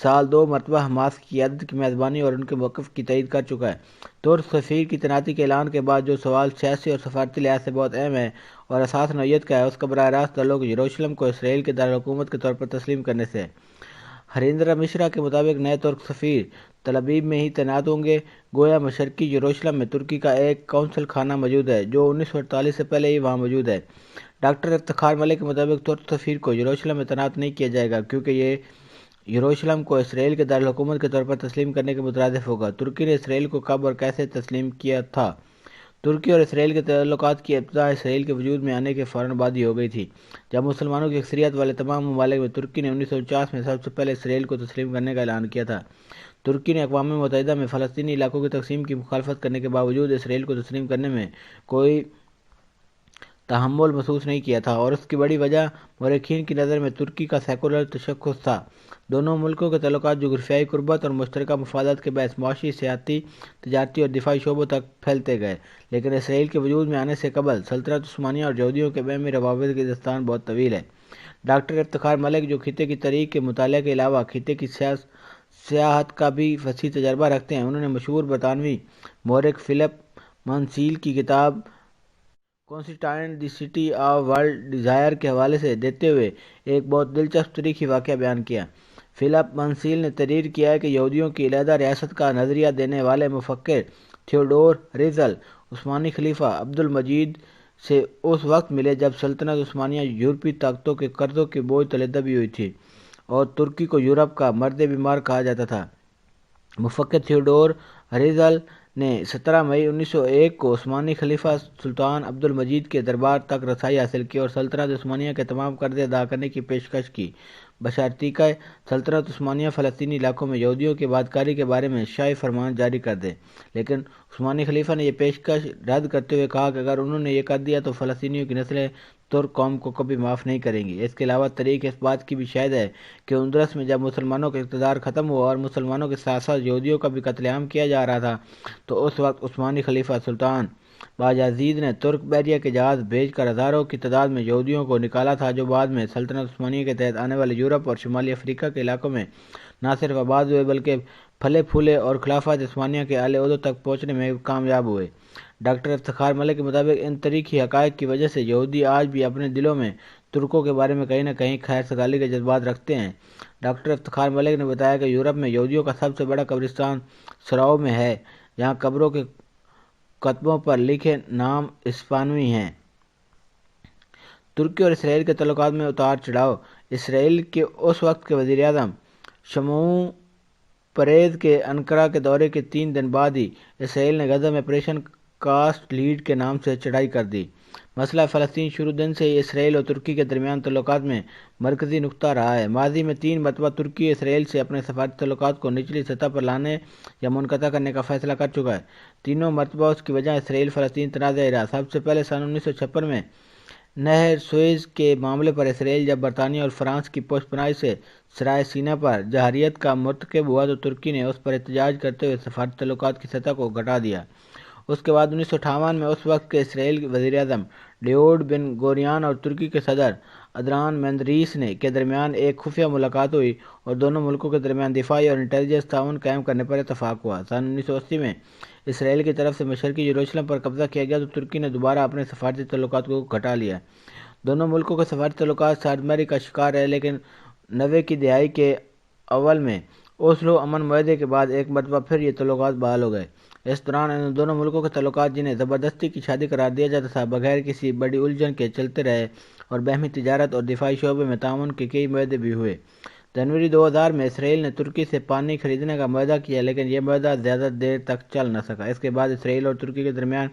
سال 2 مرتبہ حماس کی قیادت کی میزبانی اور ان کے موقف کی تائید کر چکا ہے۔ ترک سفیر کی تعیناتی کے اعلان کے بعد جو سوال سیاسی اور سفارتی لحاظ سے بہت اہم ہے اور اساس نوعیت کا ہے، اس کا براہ راست تعلق یروشلم کو اسرائیل کے دارالحکومت کے طور پر تسلیم کرنے سے ہے۔ ہریندرا مشرا کے مطابق نئے ترک سفیر تل ابیب میں ہی تعینات ہوں گے، گویا مشرقی یروشلم میں ترکی کا ایک قونصل خانہ موجود ہے جو 1948 سے پہلے ہی وہاں موجود ہے۔ ڈاکٹر افتخار ملک کے مطابق ترک سفیر کو یروشلم میں تعینات نہیں کیا جائے گا کیونکہ یہ یروشلم کو اسرائیل کے دارالحکومت کے طور پر تسلیم کرنے کے مترادف ہوگا۔ ترکی نے اسرائیل کو کب اور کیسے تسلیم کیا تھا؟ ترکی اور اسرائیل کے تعلقات کی ابتدا اسرائیل کے وجود میں آنے کے فوراً بعد ہی ہو گئی تھی، جب مسلمانوں کی اکثریت والے تمام ممالک میں ترکی نے 1949 میں سب سے پہلے اسرائیل کو تسلیم کرنے کا اعلان کیا تھا۔ ترکی نے اقوام متحدہ میں فلسطینی علاقوں کی تقسیم کی مخالفت کرنے کے باوجود اسرائیل کو تسلیم کرنے میں کوئی تحمل محسوس نہیں کیا تھا، اور اس کی بڑی وجہ مورخین کی نظر میں ترکی کا سیکولر تشخص تھا۔ دونوں ملکوں کے تعلقات جغرافیائی قربت اور مشترکہ مفادات کے باعث معاشی، سیاسی، تجارتی اور دفاعی شعبوں تک پھیلتے گئے، لیکن اسرائیل کے وجود میں آنے سے قبل سلطنت عثمانیہ اور یہودیوں کے باہمی روابط کی داستان بہت طویل ہے۔ ڈاکٹر افتخار ملک، جو خطے کی تاریخ کے مطالعہ کے علاوہ خطے کی سیاحت کا بھی وسیع تجربہ رکھتے ہیں، انہوں نے مشہور برطانوی مورخ فلپ منسیل کی کتاب کانسٹینٹائن دی سٹی آف ورلڈ ڈیزائر کے حوالے سے دیتے ہوئے ایک بہت دلچسپ تاریخی واقعہ بیان کیا۔ فلپ منسیل نے تحریر کیا ہے کہ یہودیوں کی علیحدہ ریاست کا نظریہ دینے والے مفکر تھیوڈور ہیرزل عثمانی خلیفہ عبد المجید سے اس وقت ملے جب سلطنت عثمانیہ یورپی طاقتوں کے قرضوں کے بوجھ تلے دبی ہوئی تھی اور ترکی کو یورپ کا مرد بیمار کہا جاتا تھا۔ مفکر تھیوڈور ہیرزل نے 17 مئی 1901 کو عثمانی خلیفہ سلطان عبد المجید کے دربار تک رسائی حاصل کی اور سلطنت عثمانیہ کے تمام قرضے ادا کرنے کی پیشکش کی، بشرطیہ کہ سلطنت عثمانیہ فلسطینی علاقوں میں یہودیوں کی آبادکاری کے بارے میں شاہی فرمان جاری کر دے، لیکن عثمانی خلیفہ نے یہ پیشکش رد کرتے ہوئے کہا کہ اگر انہوں نے یہ کر دیا تو فلسطینیوں کی نسلیں ترک قوم کو کبھی معاف نہیں کریں گی۔ اس کے علاوہ تاریخ اس بات کی بھی شاہد ہے کہ اندلس میں جب مسلمانوں کا اقتدار ختم ہوا اور مسلمانوں کے ساتھ ساتھ یہودیوں کا بھی قتل عام کیا جا رہا تھا، تو اس وقت عثمانی خلیفہ سلطان باجازید نے ترک بحریہ کے جہاز بھیج کر ہزاروں کی تعداد میں یہودیوں کو نکالا تھا، جو بعد میں سلطنت عثمانیہ کے تحت آنے والے یورپ اور شمالی افریقہ کے علاقوں میں نہ صرف آباد ہوئے بلکہ پھلے پھولے اور خلافت عثمانیہ کے اعلی عہدوں تک پہنچنے میں کامیاب ہوئے۔ ڈاکٹر افتخار ملک کے مطابق ان تاریخی حقائق کی وجہ سے یہودی آج بھی اپنے دلوں میں ترکوں کے بارے میں کہیں نہ کہیں خیر سگالی کے جذبات رکھتے ہیں۔ ڈاکٹر افتخار ملک نے بتایا کہ یورپ میں یہودیوں کا سب سے بڑا قبرستان سراؤ میں ہے، جہاں قبروں کے کتبوں پر لکھے نام اسپانوی ہیں۔ ترکی اور اسرائیل کے تعلقات میں اتار چڑھاؤ۔ اسرائیل کے اس وقت کے وزیر اعظم شمعون پریز کے انقرہ کے دورے کے 3 دن بعد ہی اسرائیل نے غزہ میں آپریشن کاسٹ لیڈ کے نام سے چڑھائی کر دی۔ مسئلہ فلسطین شروع دن سے ہی اسرائیل اور ترکی کے درمیان تعلقات میں مرکزی نقطہ رہا ہے۔ ماضی میں 3 مرتبہ ترکی اسرائیل سے اپنے سفارتی تعلقات کو نچلی سطح پر لانے یا منقطع کرنے کا فیصلہ کر چکا ہے۔ تینوں مرتبہ اس کی وجہ اسرائیل فلسطین تنازع رہا۔ سب سے پہلے سن 1956 میں نہر سوئز کے معاملے پر اسرائیل جب برطانیہ اور فرانس کی پشت پناہی سے سرائے سینا پر جارحیت کا مرتکب ہوا تو ترکی نے اس پر احتجاج کرتے ہوئے سفارتی تعلقات کی سطح کو گھٹا دیا۔ اس کے بعد 1958 میں اس وقت کے اسرائیل وزیر اعظم ڈیوڈ بن گوریون اور ترکی کے صدر ادران مندریس کے درمیان ایک خفیہ ملاقات ہوئی اور دونوں ملکوں کے درمیان دفاعی اور انٹیلیجنس تعاون قائم کرنے پر اتفاق ہوا۔ سن 1980 میں اسرائیل کی طرف سے مشرقی یروشلم پر قبضہ کیا گیا تو ترکی نے دوبارہ اپنے سفارتی تعلقات کو گھٹا لیا۔ دونوں ملکوں کے سفارتی تعلقات سازماری کا شکار رہے، لیکن 90 کی دہائی کے اول میں اوسلو امن معاہدے کے بعد ایک مرتبہ پھر یہ تعلقات بحال ہو گئے۔ اس دوران ان دونوں ملکوں کے تعلقات، جنہیں زبردستی کی شادی قرار دیا جاتا تھا، بغیر کسی بڑی الجھن کے چلتے رہے اور باہمی تجارت اور دفاعی شعبے میں تعاون کے کئی معاہدے بھی ہوئے۔ جنوری 2000 میں اسرائیل نے ترکی سے پانی خریدنے کا معاہدہ کیا، لیکن یہ معاہدہ زیادہ دیر تک چل نہ سکا۔ اس کے بعد اسرائیل اور ترکی کے درمیان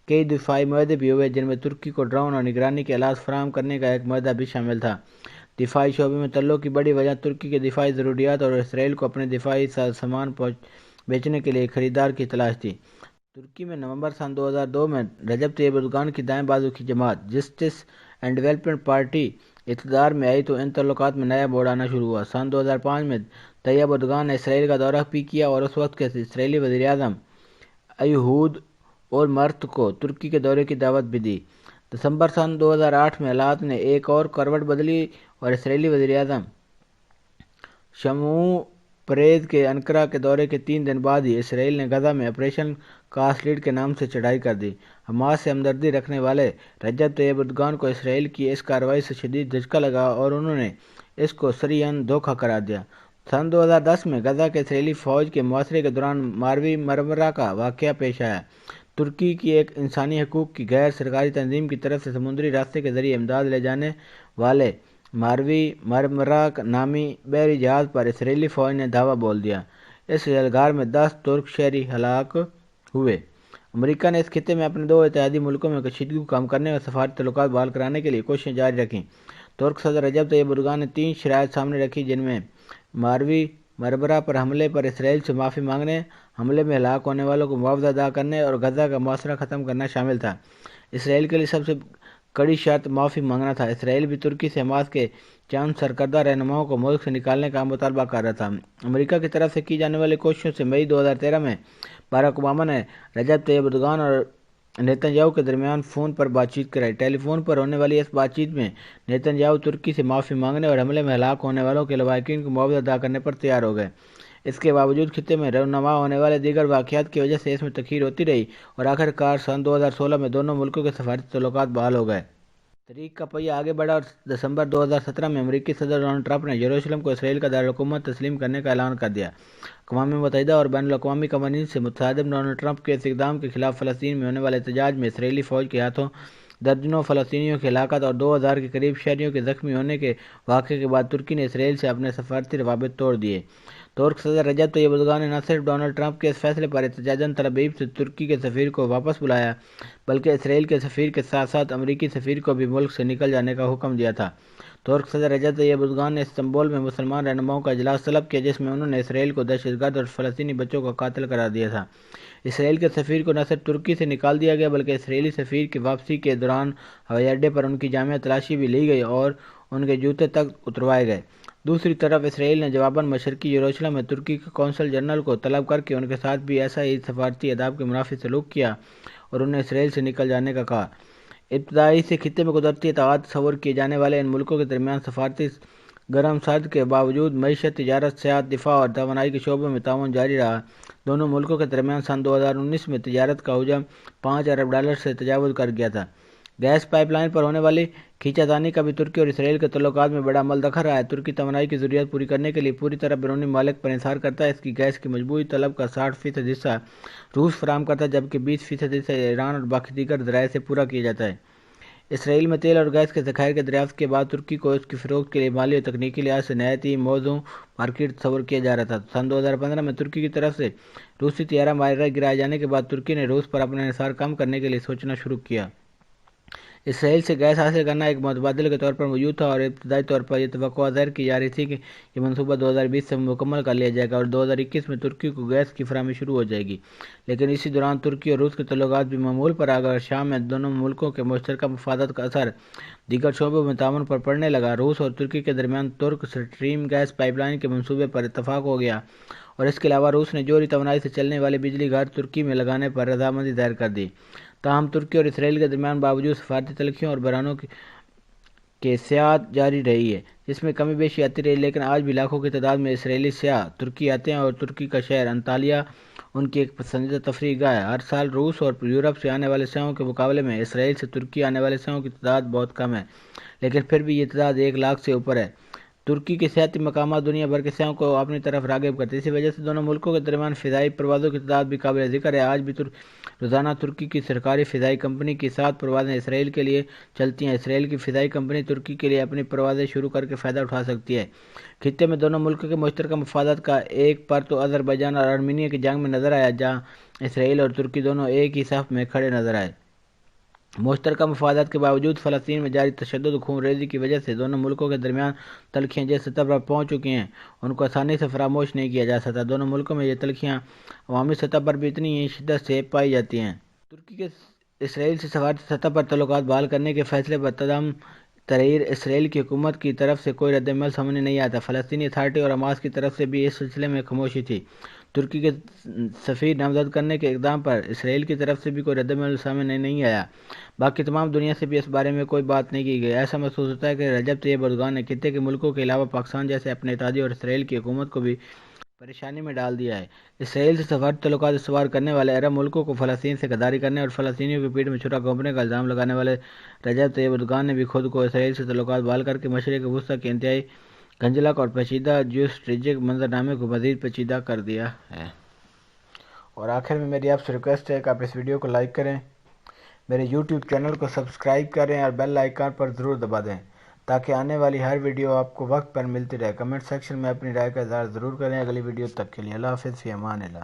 کئی دفاعی معاہدے بھی ہوئے، جن میں ترکی کو ڈرون اور نگرانی کے آلات فراہم کرنے کا ایک معاہدہ بھی شامل تھا۔ دفاعی شعبے میں تعلق کی بڑی وجہ ترکی کے دفاعی ضروریات اور اسرائیل کو اپنے دفاعی سامان بیچنے کے لیے خریدار کی تلاش تھی۔ ترکی میں نومبر سن 2002 میں رجب طیب اردوغان کی دائیں بازو کی جماعت جسٹس اینڈ ڈیولپمنٹ پارٹی اقتدار میں آئی تو ان تعلقات میں نیا موڑ آنا شروع ہوا۔ سن 2005 میں طیب اردوغان نے اسرائیل کا دورہ بھی کیا اور اس وقت کے اسرائیلی وزیر اعظم ایہود اولمرت کو ترکی کے دورے کی دعوت بھی دی۔ دسمبر سن 2008 میں حالات نے ایک اور کروٹ بدلی اور اسرائیلی وزیر اعظم شمعون پریز کے انقرہ کے دورے کے 3 دن بعد ہی اسرائیل نے غزہ میں آپریشن کاسلیڈ کے نام سے چڑھائی کر دی۔ حماس سے ہمدردی رکھنے والے رجب طیب اردگان کو اسرائیل کی اس کارروائی سے شدید دھچکا لگا اور انہوں نے اس کو صریحاً دھوکہ قرار دیا۔ سن 2010 میں غزہ کے اسرائیلی فوج کے محاصرے کے دوران ماروی مرمرہ کا واقعہ پیش آیا۔ ترکی کی ایک انسانی حقوق کی غیر سرکاری تنظیم کی طرف سے سمندری راستے کے ذریعے امداد لے جانے والے ماروی مرمرہ نامی بحری جہاز پر اسرائیلی فوج نے دھاوا بول دیا۔ اس یلغار میں 10 ترک شہری ہلاک ہوئے۔ امریکہ نے اس خطے میں اپنے 2 اتحادی ملکوں میں کشیدگی کو کم کرنے اور سفارتی تعلقات بحال کرانے کے لیے کوششیں جاری رکھیں۔ ترک صدر رجب طیب اردگان نے 3 شرائط سامنے رکھی جن میں ماروی مرمرہ پر حملے پر اسرائیل سے معافی مانگنے، حملے میں ہلاک ہونے والوں کو معاوضہ ادا کرنے اور غزہ کا محاصرہ ختم کرنا شامل تھا۔ اسرائیل کے لیے سب سے کڑی شرط معافی مانگنا تھا۔ اسرائیل بھی ترکی سے حماس کے چند سرکردہ رہنماؤں کو ملک سے نکالنے کا مطالبہ کر رہا تھا۔ امریکہ کی طرف سے کی جانے والی کوششوں سے مئی 2013 میں باراک اوباما نے رجب طیب اردگان اور نیتن یاہو کے درمیان فون پر بات چیت کرائی۔ ٹیلی فون پر ہونے والی اس بات چیت میں نیتن یاہو ترکی سے معافی مانگنے اور حملے میں ہلاک ہونے والوں کے لواحقین کو معاوضہ ادا کرنے پر تیار ہو گئے۔ اس کے باوجود خطے میں رونما ہونے والے دیگر واقعات کی وجہ سے اس میں تاخیر ہوتی رہی اور آخر کار سن 2016 میں دونوں ملکوں کے سفارتی تعلقات بحال ہو گئے۔ تحریک کا پہیہ آگے بڑھا اور دسمبر 2017 میں امریکی صدر ڈونلڈ ٹرمپ نے یروشلم کو اسرائیل کا دارالحکومت تسلیم کرنے کا اعلان کر دیا۔ اقوام متحدہ اور بین الاقوامی قوانین سے متصادم ڈونلڈ ٹرمپ کے اس اقدام کے خلاف فلسطین میں ہونے والے احتجاج میں اسرائیلی فوج کے ہاتھوں درجنوں فلسطینیوں کی ہلاکت اور 2000 کے قریب شہریوں کے زخمی ہونے کے واقعے کے بعد ترکی نے اسرائیل سے اپنے سفارتی روابط توڑ دیے۔ ترک صدر رجب طیب اردگان نے نہ صرف ڈونلڈ ٹرمپ کے اس فیصلے پر احتجاجاً تلابیب سے ترکی کے سفیر کو واپس بلایا بلکہ اسرائیل کے سفیر کے ساتھ ساتھ امریکی سفیر کو بھی ملک سے نکل جانے کا حکم دیا تھا۔ ترک صدر رجب طیب اردگان نے استنبول میں مسلمان رہنماؤں کا اجلاس طلب کیا جس میں انہوں نے اسرائیل کو دہشت گرد اور فلسطینی بچوں کا قاتل قرار دیا تھا۔ اسرائیل کے سفیر کو نہ صرف ترکی سے نکال دیا گیا بلکہ اسرائیلی سفیر کی واپسی کے دوران ہوائی اڈے پر ان کی جامع تلاشی بھی لی گئی اور ان کے جوتے تک اتروائے گئے۔ دوسری طرف اسرائیل نے جواباً مشرقی یروشلم میں ترکی کے قونصل جنرل کو طلب کر کے ان کے ساتھ بھی ایسا ہی سفارتی آداب کے منافی سلوک کیا اور انہیں اسرائیل سے نکل جانے کا کہا۔ ابتدائی سے خطے میں قدرتی اتحاد تصور کیے جانے والے ان ملکوں کے درمیان سفارتی گرم سرد کے باوجود معیشت، تجارت، سیاحت، دفاع اور توانائی کے شعبوں میں تعاون جاری رہا۔ دونوں ملکوں کے درمیان سن 2019 میں تجارت کا حجم $5 ارب سے تجاوز کر گیا تھا۔ گیس پائپ لائن پر ہونے والی کھینچا تانی کا بھی ترکی اور اسرائیل کے تعلقات میں بڑا عمل دخل رہا ہے۔ ترکی توانائی کی ضروریات پوری کرنے کے لیے پوری طرح بیرونی ممالک پر انحصار کرتا ہے۔ اس کی گیس کی مجموعی طلب کا 60% حصہ روس فراہم کرتا ہے جبکہ 20% حصہ ایران اور باقی دیگر ذرائع سے پورا کیا جاتا ہے۔ اسرائیل میں تیل اور گیس کے ذخائر کے دریافت کے بعد ترکی کو اس کی فروخت کے لیے مالی اور تکنیکی لحاظ سے نہایت ہی موزوں مارکیٹ تصور کیا جا رہا تھا۔ سن 2015 میں ترکی کی طرف سے روسی طیارہ معاہدہ گرائے جانے کے بعد ترکی نے روس پر اپنا انحصار کم کرنے کے لیے سوچنا شروع کیا۔ اسرائیل سے گیس حاصل کرنا ایک متبادل کے طور پر موجود تھا اور ابتدائی طور پر یہ توقع ظاہر کی جا رہی تھی کہ یہ منصوبہ 2020 سے مکمل کر لیا جائے گا اور 2021 میں ترکی کو گیس کی فراہمی شروع ہو جائے گی، لیکن اسی دوران ترکی اور روس کے تعلقات بھی معمول پر آ گئے اور شام میں دونوں ملکوں کے مشترکہ مفادات کا اثر دیگر شعبوں میں تعاون پر پڑنے لگا۔ روس اور ترکی کے درمیان ترک سٹریم گیس پائپ لائن کے منصوبے پر اتفاق ہو گیا اور اس کے علاوہ روس نے جوہری توانائی سے چلنے والی بجلی گھر ترکی میں لگانے پر رضامندی ظاہر کر دی۔ تاہم ترکی اور اسرائیل کے درمیان باوجود سفارتی تلخیوں اور بحرانوں کے سیاحت جاری رہی ہے جس میں کمی بیشی آتی رہی، لیکن آج بھی لاکھوں کی تعداد میں اسرائیلی سیاح ترکی آتے ہیں اور ترکی کا شہر انطالیہ ان کی ایک پسندیدہ تفریح گاہ ہے۔ ہر سال روس اور یورپ سے آنے والے سیاحوں کے مقابلے میں اسرائیل سے ترکی آنے والے سیاحوں کی تعداد بہت کم ہے، لیکن پھر بھی یہ تعداد 1 لاکھ سے اوپر ہے۔ ترکی کے سیاحتی مقامات دنیا بھر کے سیاحوں کو اپنی طرف راغب کرتے ہیں، اسی وجہ سے دونوں ملکوں کے درمیان فضائی پروازوں کی تعداد بھی قابل ذکر ہے۔ آج بھی روزانہ ترکی کی سرکاری فضائی کمپنی کی 7 پروازیں اسرائیل کے لیے چلتی ہیں۔ اسرائیل کی فضائی کمپنی ترکی کے لیے اپنی پروازیں شروع کر کے فائدہ اٹھا سکتی ہے۔ خطے میں دونوں ملکوں کے مشترکہ مفادات کا ایک پر تو آذربائیجان اور آرمینیا کی جنگ میں نظر آیا جہاں اسرائیل اور ترکی دونوں ایک ہی صف میں کھڑے نظر آئے۔ مشترکہ مفادات کے باوجود فلسطین میں جاری تشدد و خون ریزی کی وجہ سے دونوں ملکوں کے درمیان تلخیاں جس سطح پر پہنچ چکی ہیں ان کو آسانی سے فراموش نہیں کیا جا سکتا۔ دونوں ملکوں میں یہ تلخیاں عوامی سطح پر بھی اتنی ہی شدت سے پائی جاتی ہیں۔ ترکی کے اسرائیل سے سفارتی سطح پر تعلقات بحال کرنے کے فیصلے پر تمام تحریر اسرائیل کی حکومت کی طرف سے کوئی رد عمل سامنے نہیں آتا۔ فلسطینی اتھارٹی اور حماس کی طرف سے بھی اس سلسلے میں خاموشی تھی۔ ترکی کے سفیر نامزد کرنے کے اقدام پر اسرائیل کی طرف سے بھی کوئی رد عمل سامنے نہیں آیا۔ باقی تمام دنیا سے بھی اس بارے میں کوئی بات نہیں کی گئی۔ ایسا محسوس ہوتا ہے کہ رجب طیب اردگان نے خطے کے ملکوں کے علاوہ پاکستان جیسے اپنے اتحادی اور اسرائیل کی حکومت کو بھی پریشانی میں ڈال دیا ہے۔ اسرائیل سے سفارتی تعلقات استوار کرنے والے عرب ملکوں کو فلسطین سے غداری کرنے اور فلسطینیوں کی پیٹھ میں چھرا گھونپنے کا الزام لگانے والے رجب طیب اردوغان نے بھی خود کو اسرائیل سے تعلقات بحال کر کے مشرق وسطیٰ کے انتہائی گھنجلک اور پیچیدہ جیو اسٹریٹجک منظرنامے کو مزید پیچیدہ کر دیا ہے۔ اور آخر میں میری آپ سے ریکویسٹ ہے کہ آپ اس ویڈیو کو لائک کریں، میرے یوٹیوب چینل کو سبسکرائب کریں اور بیل آئیکن پر ضرور دبا دیں تاکہ آنے والی ہر ویڈیو آپ کو وقت پر ملتی رہے۔ کمنٹ سیکشن میں اپنی رائے کا اظہار ضرور کریں۔ اگلی ویڈیو تک کے لیے اللہ حافظ، فی امان اللہ۔